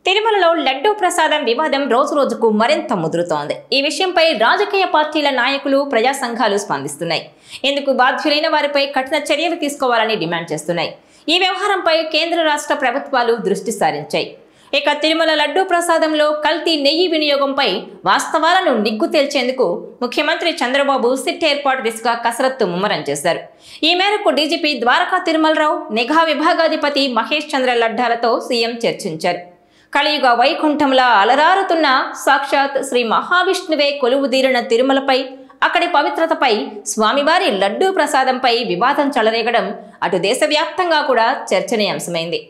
తిరుమలలో లడ్డూ ప్రసాదం వివాదం రోజురోజుకు మరింత ముదురుతోంది. ఈ విషయంపై రాజకీయ పార్టీల నాయకులు, ప్రజా సంఘాలు స్పందిస్తున్నాయి. ఇందుకు బాధ్యులైన వారిపై కఠిన చర్యలు తీసుకోవాలని డిమాండ్ చేస్తున్నాయి. ఈ వ్యవహారంపై కేంద్ర రాష్ట్ర ప్రభుత్వాలు దృష్టి సారించాయి. ఇక తిరుమల లడ్డూ ప్రసాదంలో కల్తీ నెయ్యి వినియోగంపై వాస్తవాలను నిగ్గు తేల్చేందుకు ముఖ్యమంత్రి చంద్రబాబు సిట్ ఏర్పాటు దిశగా కసరత్తు ముమ్మరం చేశారు. ఈ మేరకు డీజీపీ ద్వారకా తిరుమలరావు, నిఘా విభాగాధిపతి మహేష్ చంద్ర లడ్డాలతో సీఎం చర్చించారు. కలియుగ వైకుంఠంలా అలరారుతున్న సాక్షాత్ శ్రీ మహావిష్ణువే కొలువుదీరిన తిరుమలపై, అక్కడి పవిత్రతపై, స్వామివారి లడ్డూ ప్రసాదంపై వివాదం చెలరేగడం అటు దేశవ్యాప్తంగా కూడా చర్చనీయాంశమైంది.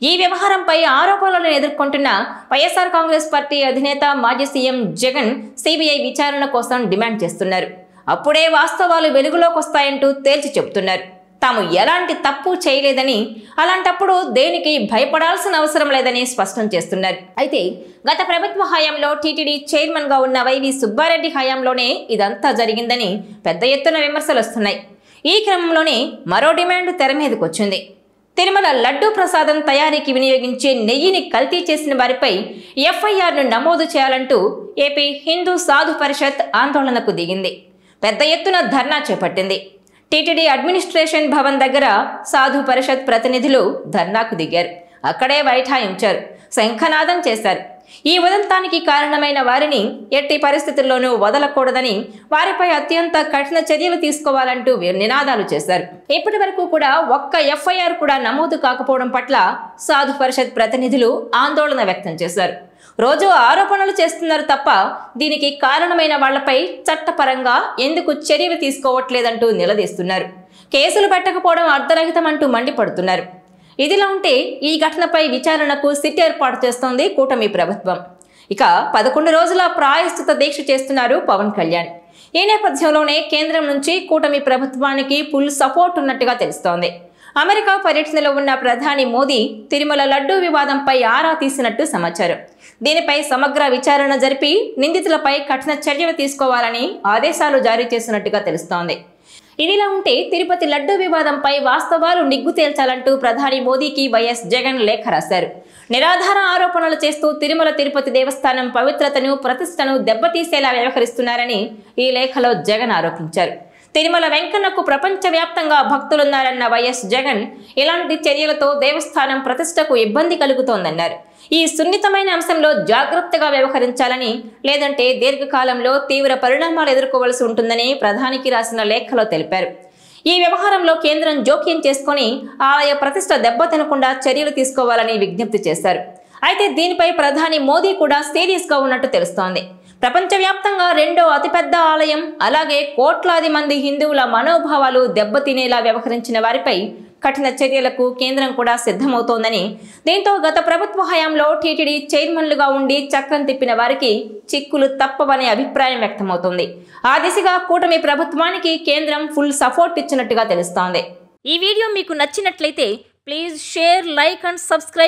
ఈ వ్యవహారంపై ఆరోపణలను ఎదుర్కొంటున్న వైఎస్ఆర్ కాంగ్రెస్ పార్టీ అధినేత మాజీ సీఎం జగన్ సిబిఐ విచారణ కోసం డిమాండ్ చేస్తున్నారు. అప్పుడే వాస్తవాలు వెలుగులోకి వస్తాయంటూ తేల్చి చెబుతున్నారు. తాము ఎలాంటి తప్పు చేయలేదని, అలాంటప్పుడు దేనికి భయపడాల్సిన అవసరం లేదని స్పష్టం చేస్తున్నారు. అయితే గత ప్రభుత్వ హయాంలో టీటీడీ చైర్మన్ గా ఉన్న వైవి సుబ్బారెడ్డి హయాంలోనే ఇదంతా జరిగిందని పెద్ద ఎత్తున విమర్శలు వస్తున్నాయి. ఈ క్రమంలోనే మరో డిమాండ్ తెర మీదకు వచ్చింది. తిరుమల లడ్డూ ప్రసాదం తయారీకి వినియోగించే నెయ్యిని కల్తీ చేసిన వారిపై ఎఫ్ఐఆర్ను నమోదు చేయాలంటూ ఏపీ హిందూ సాధు పరిషత్ ఆందోళనకు దిగింది. పెద్ద ఎత్తున ధర్నా చేపట్టింది. టీటీడీ అడ్మినిస్ట్రేషన్ భవన్ దగ్గర సాధు పరిషత్ ప్రతినిధులు ధర్నాకు దిగారు. అక్కడే బైఠాయించారు, శంఖనాదం చేశారు. ఈ ఉదంతానికి కారణమైన వారిని ఎట్టి పరిస్థితుల్లోనూ వదలకూడదని, వారిపై అత్యంత కఠిన చర్యలు తీసుకోవాలంటూ నినాదాలు చేశారు. ఇప్పటి వరకు కూడా ఒక్క ఎఫ్ఐఆర్ కూడా నమోదు కాకపోవడం పట్ల సాధు పరిషత్ ప్రతినిధులు ఆందోళన వ్యక్తం చేశారు. రోజు ఆరోపణలు చేస్తున్నారు తప్ప దీనికి కారణమైన వాళ్లపై చట్టపరంగా ఎందుకు చర్యలు తీసుకోవట్లేదంటూ నిలదీస్తున్నారు. కేసులు పెట్టకపోవడం అర్ధరహితమంటూ మండిపడుతున్నారు. ఇదిలా ఉంటే ఈ ఘటనపై విచారణకు సిట్ ఏర్పాటు చేస్తోంది కూటమి ప్రభుత్వం. ఇక 11 రోజుల ప్రాయశ్చిత దీక్ష చేస్తున్నారు పవన్ కళ్యాణ్. ఈ నేపథ్యంలోనే కేంద్రం నుంచి కూటమి ప్రభుత్వానికి ఫుల్ సపోర్ట్ ఉన్నట్టుగా తెలుస్తోంది. అమెరికా పర్యటనలో ఉన్న ప్రధాని మోదీ తిరుమల లడ్డూ వివాదంపై ఆరా తీసినట్టు సమాచారం. దీనిపై సమగ్ర విచారణ జరిపి నిందితులపై కఠిన చర్యలు తీసుకోవాలని ఆదేశాలు జారీ చేసినట్టుగా తెలుస్తోంది. ఇదిలా ఉంటే తిరుపతి లడ్డూ వివాదంపై వాస్తవాలు నిగ్గు తేల్చాలంటూ ప్రధాని మోదీకి వైఎస్ జగన్ లేఖ రాశారు. నిరాధార ఆరోపణలు చేస్తూ తిరుమల తిరుపతి దేవస్థానం పవిత్రతను, ప్రతిష్టను దెబ్బతీసేలా వ్యవహరిస్తున్నారని ఈ లేఖలో జగన్ ఆరోపించారు. తిరుమల వెంకన్నకు ప్రపంచవ్యాప్తంగా భక్తులున్నారన్న వైఎస్ జగన్ ఇలాంటి చర్యలతో దేవస్థానం ప్రతిష్టకు ఇబ్బంది కలుగుతోందన్నారు. ఈ సున్నితమైన అంశంలో జాగ్రత్తగా వ్యవహరించాలని, లేదంటే దీర్ఘకాలంలో తీవ్ర పరిణామాలు ఎదుర్కోవలసి ఉంటుందని ప్రధానికి రాసిన లేఖలో తెలిపారు. ఈ వ్యవహారంలో కేంద్రం జోక్యం చేసుకుని ఆలయ ప్రతిష్ట దెబ్బతినకుండా చర్యలు తీసుకోవాలని విజ్ఞప్తి చేశారు. అయితే దీనిపై ప్రధాని మోదీ కూడా సీరియస్ గా ఉన్నట్టు తెలుస్తోంది. ప్రపంచవ్యాప్తంగా రెండో అతిపెద్ద ఆలయం, అలాగే కోట్లాది మంది హిందువుల మనోభావాలు దెబ్బతినేలా వ్యవహరించిన వారిపై కఠిన చర్యలకు కేంద్రం కూడా సిద్ధమవుతోందని, దీంతో గత ప్రభుత్వ హయాంలో టీటీడీ చైర్మన్లుగా ఉండి చక్రం తిప్పిన వారికి చిక్కులు తప్పవనే అభిప్రాయం వ్యక్తమవుతోంది. ఆ దిశగా కూటమి ప్రభుత్వానికి కేంద్రం ఫుల్ సపోర్ట్ ఇచ్చినట్టుగా తెలుస్తోంది. ఈ వీడియో మీకు నచ్చినట్లయితే please share, like and subscribe.